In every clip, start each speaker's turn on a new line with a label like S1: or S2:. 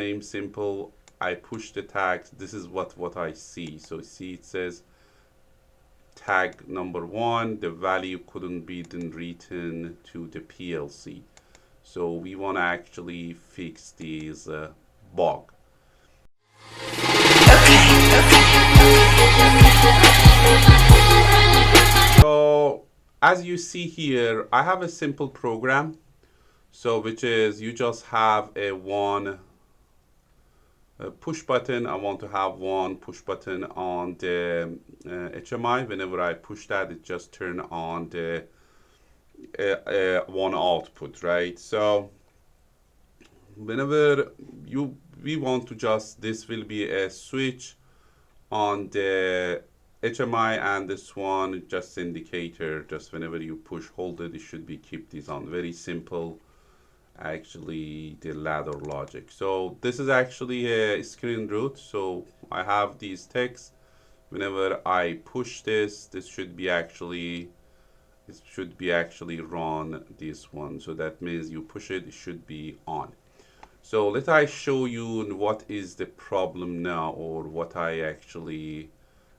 S1: same simple. I push the tags. This is what I see. So see, it says tag number 1, the value couldn't be then written to the PLC. So we want to actually fix this bug. So as you see here, I have a simple program. So which is you just have a push button. I want to have one push button on the HMI. Whenever I push that, it just turn on the one output, right? So whenever we want to just, this will be a switch on the HMI, and this one just indicator. Just whenever you push hold it, it should be keep this on. Very simple, actually, the ladder logic. So this is actually a screen root. So I have these texts. Whenever I push this, this should be actually run this one. So that means you push it, it should be on. So let I show you what is the problem now, or what I actually,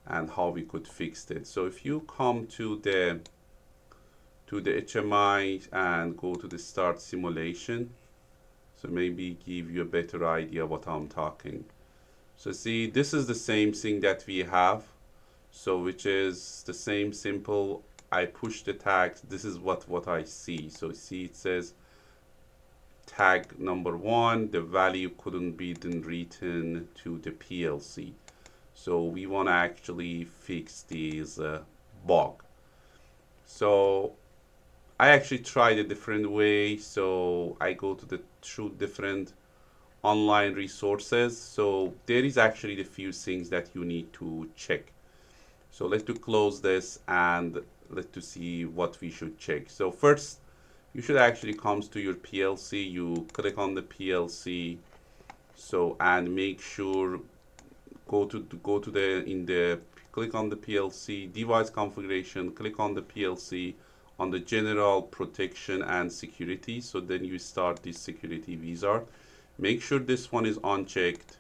S1: and how we could fix it. So if you come to the HMI and go to the start simulation, so maybe give you a better idea what I'm talking. So see, this is the same thing that we have. So which is the same simple. I push the tags. This is what I see. So see, it says tag number 1, the value couldn't be then written to the PLC. So we want to actually fix this bug. So I actually tried a different way. So I go to the different online resources. So there is actually a few things that you need to check. So let's close this and let's see what we should check. So first, you should actually come to your PLC. You click on the PLC. So and make sure go to the click on the PLC device configuration. Click on the PLC on the general protection and security. So then you start this security wizard. Make sure this one is unchecked.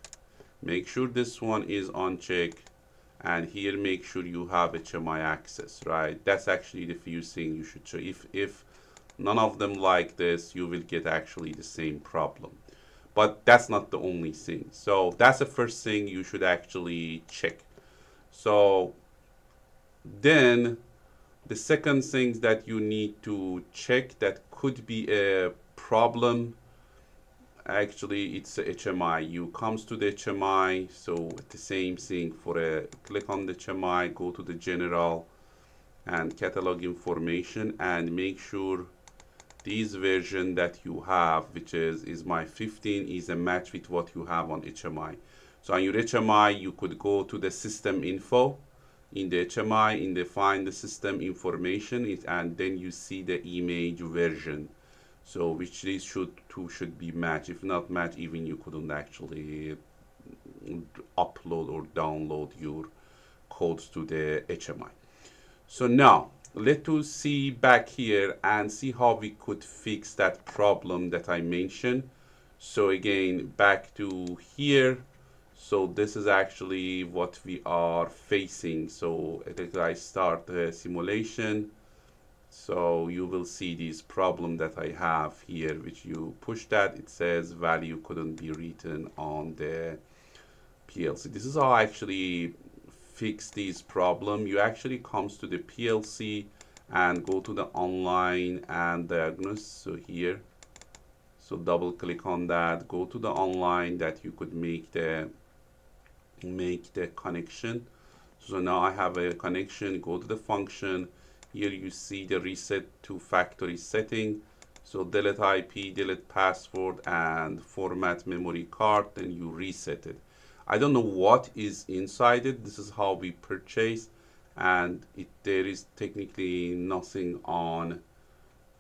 S1: Make sure this one is unchecked. And here make sure you have HMI access, right? That's actually the few things you should check. If none of them like this, you will get actually the same problem. But that's not the only thing. So that's the first thing you should actually check. So then the second thing that you need to check that could be a problem, actually it's a HMI. You comes to the HMI, so the same thing for a click on the HMI, go to the general and catalog information, and make sure this version that you have, which is my 15, is a match with what you have on HMI. So on your HMI, you could go to the system info in the HMI, in the find the system information, and then you see the image version. So which these should be matched. If not matched, even you couldn't actually upload or download your codes to the HMI. So now let us see back here and see how we could fix that problem that I mentioned. So again, back to here. So this is actually what we are facing. So I start the simulation. So you will see this problem that I have here, which you push that, it says value couldn't be written on the PLC. This is how I actually fix this problem. You actually comes to the PLC and go to the online and diagnose. So here, so double click on that, go to the online that you could make the connection. So now I have a connection, go to the function. Here you see the reset to factory setting. So delete IP, delete password, and format memory card, then you reset it. I don't know what is inside it. This is how we purchase, and there is technically nothing on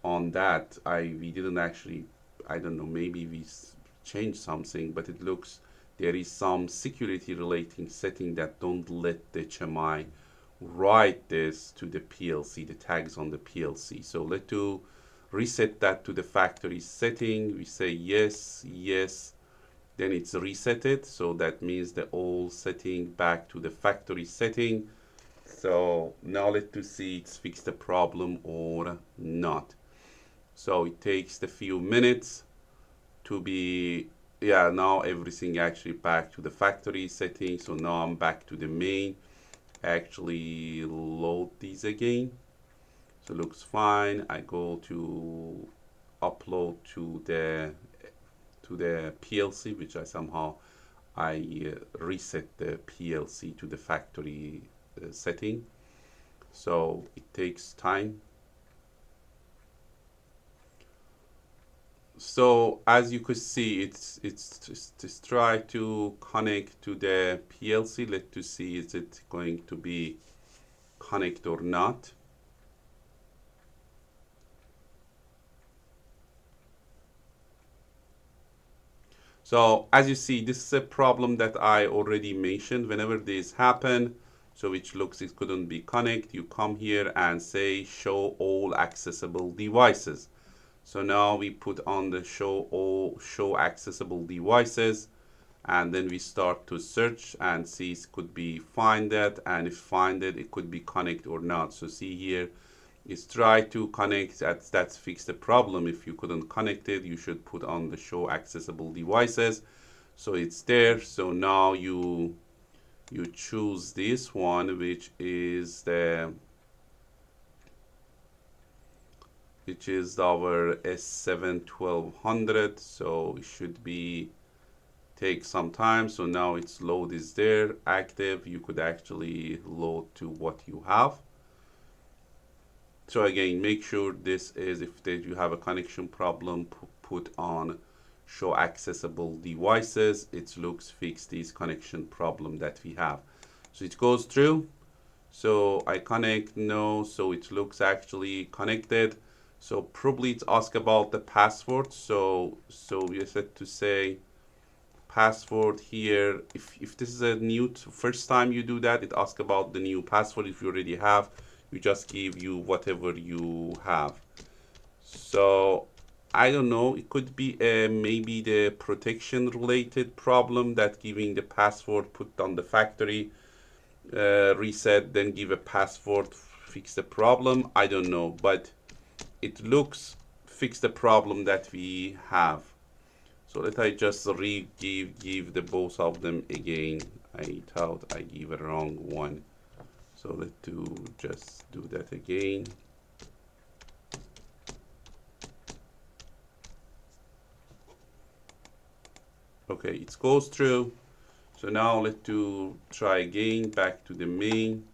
S1: that. We didn't actually, I don't know, maybe we changed something, but it looks there is some security relating setting that don't let the HMI write this to the PLC, the tags on the PLC. So let's reset that to the factory setting. We say yes, yes, then it's resetted. So that means the old setting back to the factory setting. So now let's see it's fixed the problem or not. So it takes a few minutes to be, yeah, now everything actually back to the factory setting. So now I'm back to the main. Actually load these again. So looks fine. I go to upload to the PLC, which I reset the PLC to the factory setting. So it takes time. So as you could see, it's just try to connect to the PLC. Let's see is it going to be connect or not. So as you see, this is a problem that I already mentioned. Whenever this happen, so which looks it couldn't be connect, you come here and say show all accessible devices. So now we put on the show accessible devices, and then we start to search and see it could be find that, and if find it could be connect or not. So see here, is try to connect, that's fix the problem. If you couldn't connect it, you should put on the show accessible devices. So it's there. So now you choose this one, which is our S7 1200. So it should be take some time. So now its load is there active. You could actually load to what you have. So again, make sure this is, if you have a connection problem, put on show accessible devices. It looks fix this connection problem that we have. So it goes through. So I connect, no, so it looks actually connected. So probably it's asked about the password. So we set to say password here. If this is a new first time you do that, it asks about the new password. If you already have, you just give you whatever you have. So I don't know, it could be maybe the protection related problem that giving the password put on the factory reset, then give a password, fix the problem. I don't know, but it looks fix the problem that we have. So let I just give the both of them again. I thought I gave a wrong one. So let's just do that again. Okay, it goes through. So now let's try again, back to the main.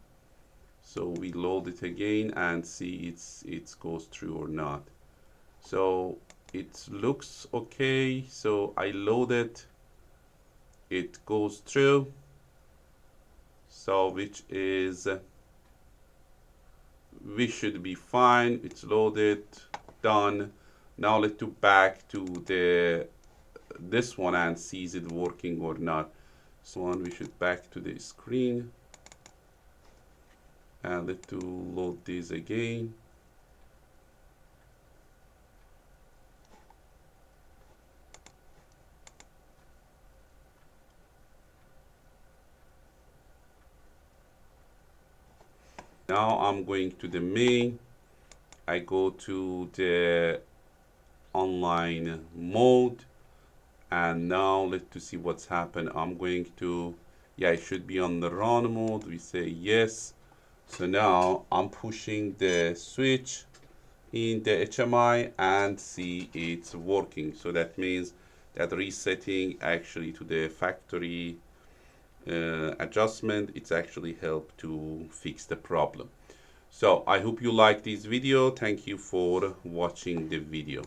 S1: So we load it again and see it goes through or not. So it looks okay. So I load it. It goes through. So which is we should be fine. It's loaded, done. Now let's do back to this one and see is it working or not. So on we should back to the screen and let's load this again. Now I'm going to the main. I go to the online mode, and now let's see what's happened. I'm going to, yeah, it should be on the run mode. We say yes. So now I'm pushing the switch in the HMI and see it's working. So that means that resetting actually to the factory adjustment, it's actually helped to fix the problem. So I hope you like this video. Thank you for watching the video.